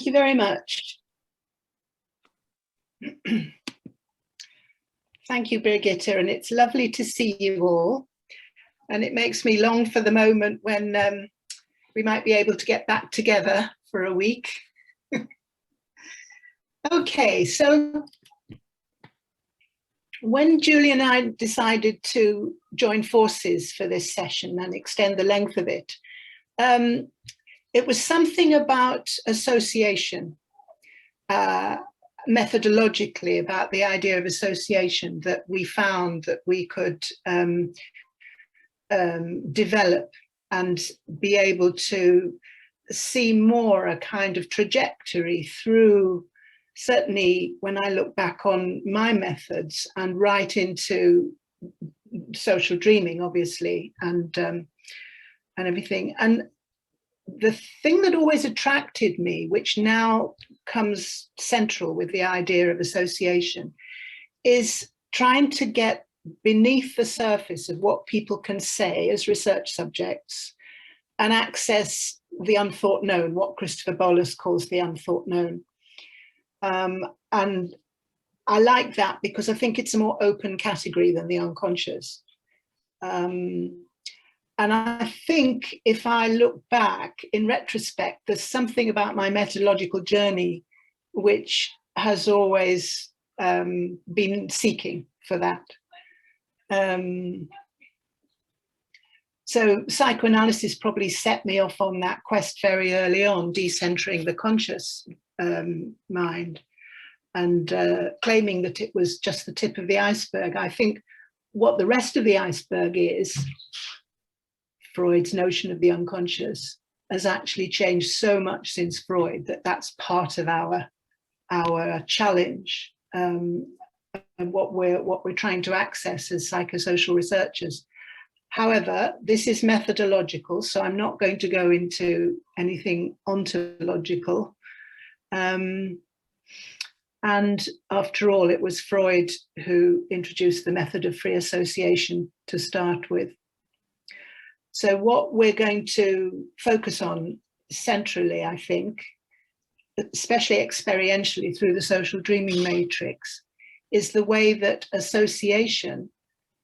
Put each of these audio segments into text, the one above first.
you very much. Thank you, Brigitte, and it's lovely to see you all. And it makes me long for the moment when we might be able to get back together for a week. Okay, so when Julian and I decided to join forces for this session and extend the length of it, it was something about association, methodologically, about the idea of association that we found that we could develop and be able to see more a kind of trajectory through, certainly when I look back on my methods and right into social dreaming, obviously, and everything. And the thing that always attracted me, which now comes central with the idea of association, is trying to get beneath the surface of what people can say as research subjects and access the unthought known, what Christopher Bollas calls the unthought known. And I like that because I think it's a more open category than the unconscious. And I think if I look back in retrospect, there's something about my methodological journey which has always been seeking for that. So psychoanalysis probably set me off on that quest very early on, decentering the conscious mind and claiming that it was just the tip of the iceberg. I think what the rest of the iceberg is, Freud's notion of the unconscious, has actually changed so much since Freud that that's part of our challenge and what we're trying to access as psychosocial researchers. However, this is methodological, so I'm not going to go into anything ontological. And after all, it was Freud who introduced the method of free association to start with. So what we're going to focus on centrally, I think, especially experientially through the social dreaming matrix, is the way that association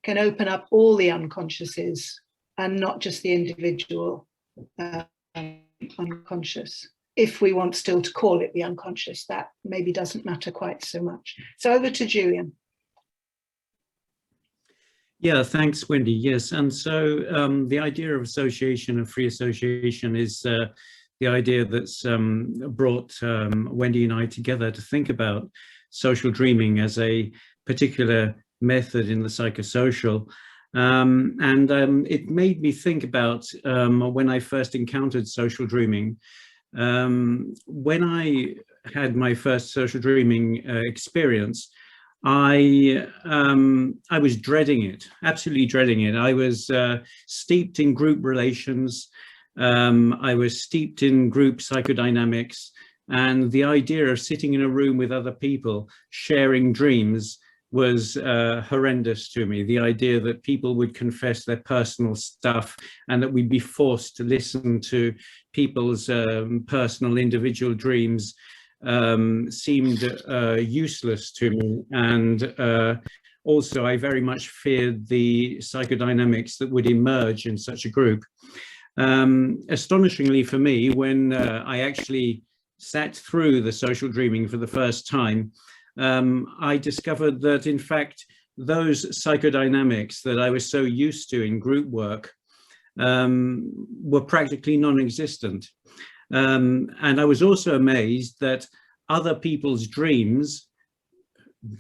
can open up all the unconsciouses and not just the individual unconscious. If we want still to call it the unconscious, that maybe doesn't matter quite so much. So over to Julian. Yeah, thanks, Wendy. Yes, and so the idea of association and free association is the idea that's brought Wendy and I together to think about social dreaming as a particular method in the psychosocial. It made me think about when I first encountered social dreaming. When I had my first social dreaming experience, I was dreading it, absolutely dreading it. I was steeped in group relations. I was steeped in group psychodynamics, and the idea of sitting in a room with other people sharing dreams was horrendous to me. The idea that people would confess their personal stuff and that we'd be forced to listen to people's personal individual dreams seemed useless to me. And also I very much feared the psychodynamics that would emerge in such a group. Astonishingly for me, when I actually sat through the social dreaming for the first time, I discovered that in fact those psychodynamics that I was so used to in group work were practically non-existent. And I was also amazed that other people's dreams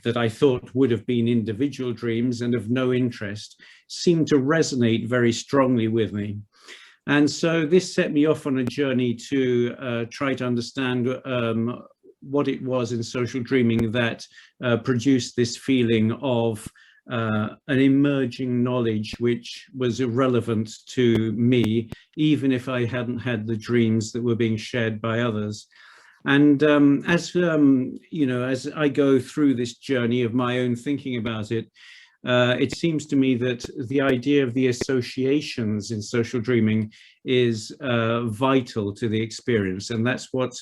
that I thought would have been individual dreams and of no interest seemed to resonate very strongly with me. And so this set me off on a journey to try to understand what it was in social dreaming that produced this feeling of an emerging knowledge which was irrelevant to me, even if I hadn't had the dreams that were being shared by others. And as you know, as I go through this journey of my own thinking about it, it seems to me that the idea of the associations in social dreaming is vital to the experience, and that's what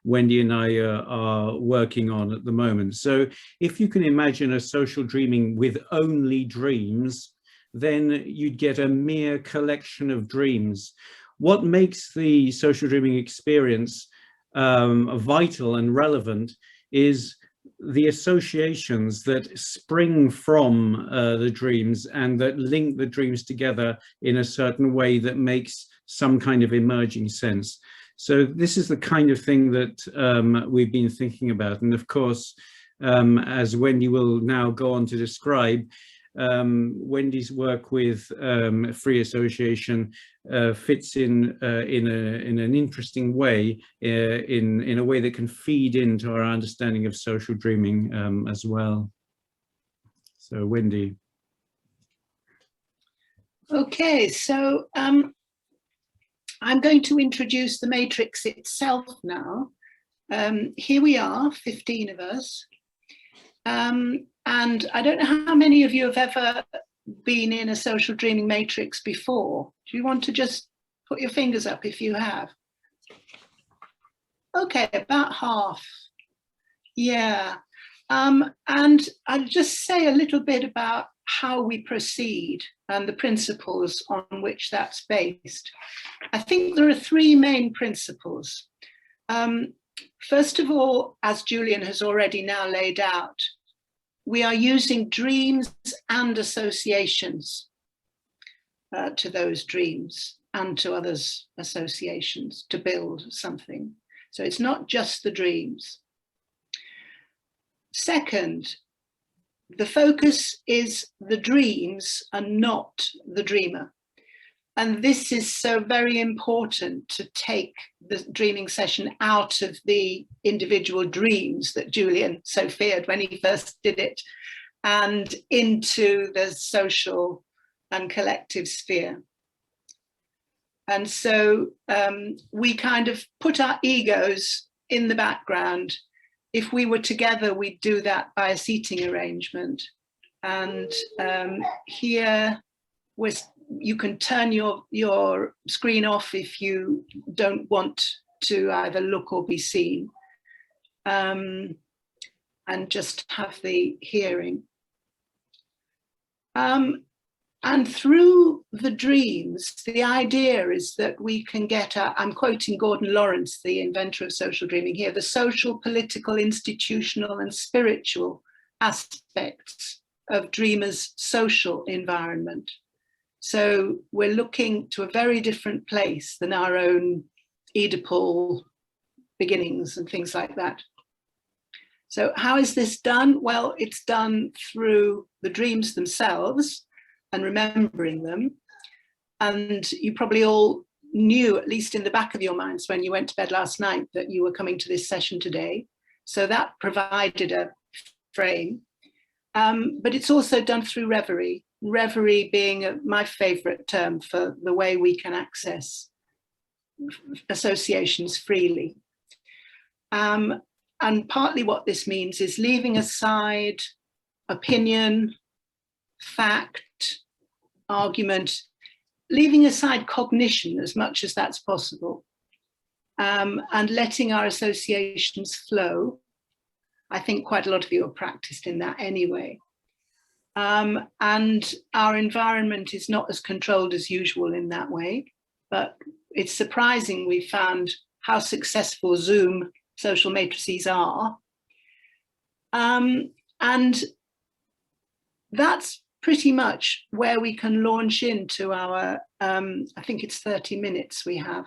Wendy and I are working on at the moment. So if you can imagine a social dreaming with only dreams, then you'd get a mere collection of dreams. What makes the social dreaming experience vital and relevant is the associations that spring from the dreams and that link the dreams together in a certain way that makes some kind of emerging sense. So this is the kind of thing that we've been thinking about. And of course, as Wendy will now go on to describe, Wendy's work with free association fits in an interesting way, in a way that can feed into our understanding of social dreaming as well. So, Wendy. Okay, so I'm going to introduce the matrix itself now. Here we are, 15 of us. And I don't know how many of you have ever been in a social dreaming matrix before. Do you want to just put your fingers up if you have? Okay, about half. Yeah. And I'll just say a little bit about how we proceed and the principles on which that's based. I think there are three main principles. First of all, as Julian has already now laid out, we are using dreams and associations to those dreams and to others' associations to build something. So it's not just the dreams. Second, the focus is the dreams and not the dreamer. And this is so very important, to take the dreaming session out of the individual dreams that Julian so feared when he first did it, and into the social and collective sphere. And so we kind of put our egos in the background. If we were together, we'd do that by a seating arrangement. And here you can turn your screen off if you don't want to either look or be seen, and just have the hearing. And through the dreams, the idea is that we can get, I'm quoting Gordon Lawrence, the inventor of social dreaming here, the social, political, institutional, and spiritual aspects of dreamers' social environment. So we're looking to a very different place than our own Oedipal beginnings and things like that. So how is this done? Well, it's done through the dreams themselves and remembering them. And you probably all knew, at least in the back of your minds when you went to bed last night, that you were coming to this session today. So that provided a frame. But it's also done through reverie. Reverie being my favorite term for the way we can access associations freely. And partly what this means is leaving aside opinion, fact, argument, leaving aside cognition as much as that's possible, and letting our associations flow. I think quite a lot of you are practiced in that anyway. And our environment is not as controlled as usual in that way, but it's surprising we found how successful Zoom social matrices are. And that's pretty much where we can launch into our, I think it's 30 minutes we have.